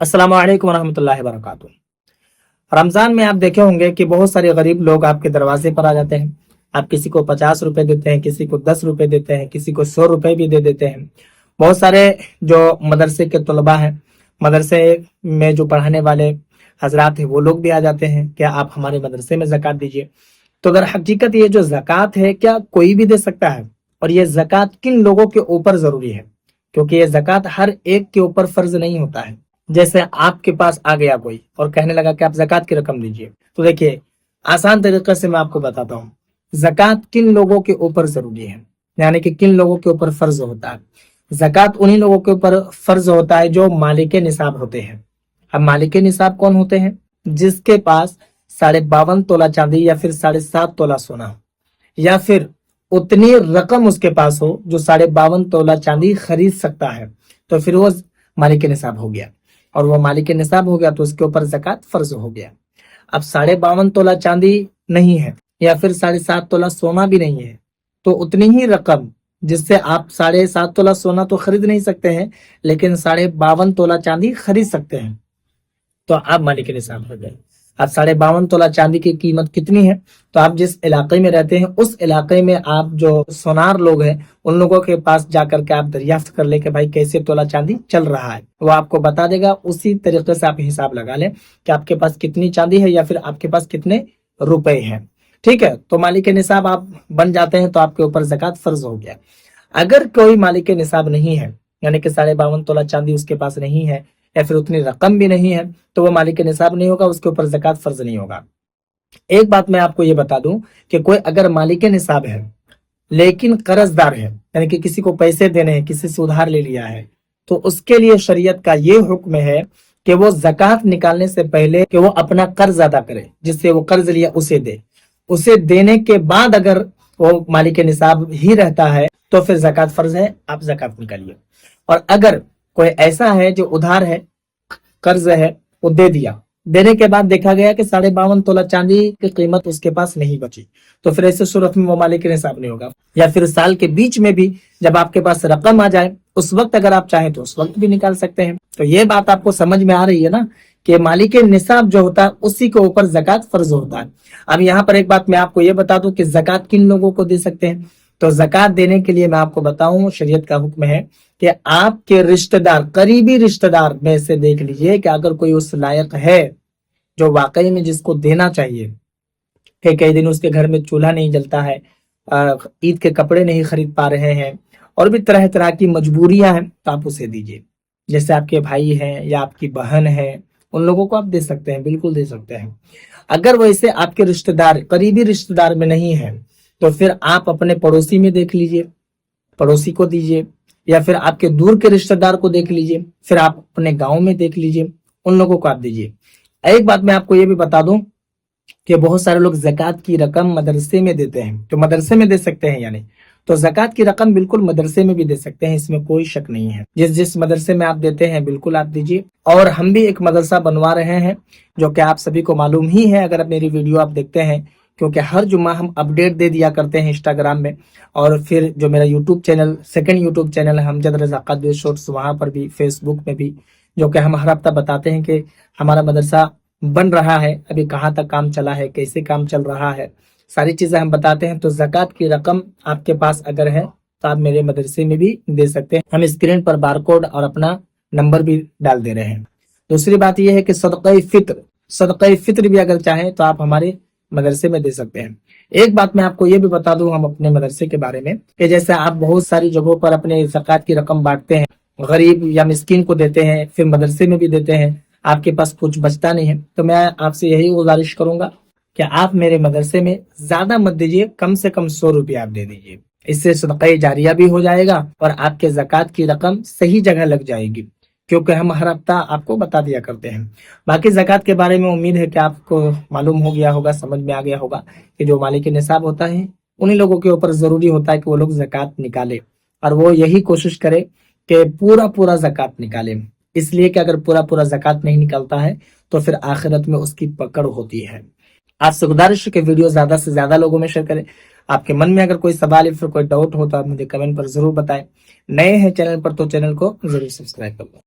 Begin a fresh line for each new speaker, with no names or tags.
अस्सलाम वालेकुम रहमतुल्लाहि व बरकातुहू। रमजान में आप देखे होंगे कि बहुत सारे गरीब लोग आपके दरवाजे पर आ जाते हैं। आप किसी को 50 रुपए देते हैं, किसी को 10 रुपए देते हैं, किसी को 100 रुपए भी दे देते हैं। बहुत सारे जो मदरसे के तलबा हैं, मदरसे में जो पढ़ाने वाले हजरात हैं, वो लोग भी आ जाते हैं, क्या आप हमारे मदरसे में ज़कात दीजिए। तो अगर हकीकत ये जो ज़कात है, क्या कोई भी दे सकता है? और ये ज़कात किन लोगों के ऊपर ज़रूरी है? क्योंकि ये ज़कात हर एक के ऊपर फर्ज नहीं होता है। जैसे आपके पास आ गया कोई और कहने लगा कि आप ज़कात की रकम दीजिए, तो देखिए आसान तरीके से मैं आपको बताता हूँ ज़कात किन लोगों के ऊपर ज़रूरी है, यानी कि किन लोगों के ऊपर फर्ज होता है। ज़कात उन्हीं लोगों के ऊपर फर्ज होता है जो मालिक निसाब होते हैं। अब मालिक निसाब कौन होते हैं? जिसके पास 52.5 तोला चांदी या फिर 7.5 तोला सोना हो, या फिर उतनी रकम उसके पास हो जो 52.5 तोला चांदी खरीद सकता है, तो फिर वो मालिक निसाब हो गया। और वो मालिक निसाब हो गया तो उसके ऊपर ज़कात फर्ज हो गया। अब 52.5 तोला चांदी नहीं है या फिर 7.5 तोला सोना भी नहीं है, तो उतनी ही रकम जिससे आप 7.5 तोला सोना तो खरीद नहीं सकते हैं, लेकिन 52.5 तोला चांदी खरीद सकते हैं, तो आप मालिक निसाब हो गए। अब 52.5 तोला चांदी की कीमत कितनी है? तो आप जिस इलाके में रहते हैं उस इलाके में आप जो सोनार लोग हैं उन लोगों के पास जाकर के आप दरियाफ्त कर ले कि भाई कैसे तोला चांदी चल रहा है, वो आपको बता देगा। उसी तरीके से आप हिसाब लगा लें कि आपके पास कितनी चांदी है या फिर आपके पास कितने रुपए हैं। ठीक है, तो मालिक निसाब आप बन जाते हैं तो आपके ऊपर ज़कात फर्ज हो गया। अगर कोई मालिक निसाब नहीं है, यानी कि 52.5 तोला चांदी उसके पास नहीं है या फिर उतनी रकम भी नहीं है, तो वो मालिक निसाब नहीं होगा, उसके ऊपर ज़कात फर्ज नहीं होगा। एक बात मैं आपको ये बता दूं कि कोई अगर मालिक निसाब है लेकिन कर्जदार है, यानी कि किसी को पैसे देने हैं, किसी से उधार ले लिया है, तो उसके लिए शरीयत का ये हुक्म है कि वो ज़कात निकालने से पहले कि वो अपना कर्ज अदा करे, जिससे वो कर्ज लिया उसे दे। उसे देने के बाद अगर वो मालिक निसाब ही रहता है तो फिर ज़कात फर्ज है, आप ज़कात निकालिए। और अगर कोई ऐसा है जो उधार है, कर्ज है, वो दे दिया, देने के बाद देखा गया कि 52.5 तोला चांदी की कीमत उसके पास नहीं बची, तो फिर ऐसे सूरत में वो मालिक निसाब नहीं होगा। या फिर साल के बीच में भी जब आपके पास रकम आ जाए उस वक्त अगर आप चाहें तो उस वक्त भी निकाल सकते हैं। तो ये बात आपको समझ में आ रही है ना कि मालिक निसाब जो होता है उसी के ऊपर ज़कात फर्ज होता है। अब यहाँ पर एक बात मैं आपको ये बता दूं कि ज़कात किन लोगों को दे सकते हैं। तो ज़कात देने के लिए मैं आपको बताऊं, शरीयत का हुक्म है कि आपके रिश्तेदार, करीबी रिश्तेदार में से देख लीजिए कि अगर कोई उस लायक है जो वाकई में जिसको देना चाहिए, कि कई दिन उसके घर में चूल्हा नहीं जलता है, ईद के कपड़े नहीं खरीद पा रहे हैं, और भी तरह तरह की मजबूरियां हैं, तो आप उसे दीजिए। जैसे आपके भाई हैं या आपकी बहन है, उन लोगों को आप दे सकते हैं, बिल्कुल दे सकते हैं। अगर वैसे आपके रिश्तेदार, करीबी रिश्तेदार में नहीं है, तो फिर आप अपने पड़ोसी में देख लीजिए, पड़ोसी को दीजिए, या फिर आपके दूर के रिश्तेदार को देख लीजिए, फिर आप अपने गांव में देख लीजिए, उन लोगों को आप दीजिए। एक बात मैं आपको ये भी बता दूं कि बहुत सारे लोग ज़कात की रकम मदरसे में देते हैं, तो मदरसे में दे सकते हैं, यानी तो ज़कात की रकम बिल्कुल मदरसे में भी दे सकते हैं, इसमें कोई शक नहीं है। जिस जिस मदरसे में आप देते हैं बिल्कुल आप दीजिए। और हम भी एक मदरसा बनवा रहे हैं जो कि आप सभी को मालूम ही है अगर मेरी वीडियो आप देखते हैं, क्योंकि हर जुम्मा हम अपडेट दे दिया करते हैं इंस्टाग्राम में, और फिर जो मेरा YouTube channel, second YouTube channel है हमजद रजा कादरी शॉर्ट्स, वहां पर भी, फेसबुक में भी, जो कि हम हर हफ्ता बताते हैं कि हमारा मदरसा बन रहा है, अभी कहाँ तक काम चला है, कैसे काम चल रहा है, सारी चीजें हम बताते हैं। तो ज़कात की रकम आपके पास अगर है तो आप मेरे मदरसे में भी दे सकते हैं। हम स्क्रीन पर बारकोड और अपना नंबर भी डाल दे रहे हैं। दूसरी बात यह है कि सदक़े फित्र भी अगर चाहें तो आप हमारे मदरसे में दे सकते हैं। एक बात मैं आपको ये भी बता दूं हम अपने मदरसे के बारे में, कि जैसे आप बहुत सारी जगहों पर अपने ज़कात की रकम बांटते हैं, गरीब या मिस्कीन को देते हैं, फिर मदरसे में भी देते हैं, आपके पास कुछ बचता नहीं है, तो मैं आपसे यही गुजारिश करूंगा कि आप मेरे मदरसे में ज्यादा मत दीजिए, कम से कम 100 रुपये आप दे दीजिए। इससे सदक़े जारिया भी हो जाएगा और आपके ज़कात की रकम सही जगह लग जाएगी, क्योंकि हम हर हफ्ता आपको बता दिया करते हैं। बाकी ज़कात के बारे में उम्मीद है कि आपको मालूम हो गया होगा, समझ में आ गया होगा कि जो मालिक निसाब होता है उन्हीं लोगों के ऊपर जरूरी होता है कि वो लोग ज़कात निकाले, और वो यही कोशिश करे कि पूरा पूरा ज़कात निकाले। इसलिए कि अगर पूरा पूरा ज़कात नहीं निकलता है तो फिर आखिरत में उसकी पकड़ होती है। आपसे गुजारिश है कि वीडियो ज्यादा से ज्यादा लोगों में शेयर करें। आपके मन में अगर कोई सवाल या फिर कोई डाउट हो तो आप मुझे कमेंट पर जरूर बताएं। नए हैं चैनल पर तो चैनल को जरूर सब्सक्राइब कर लें।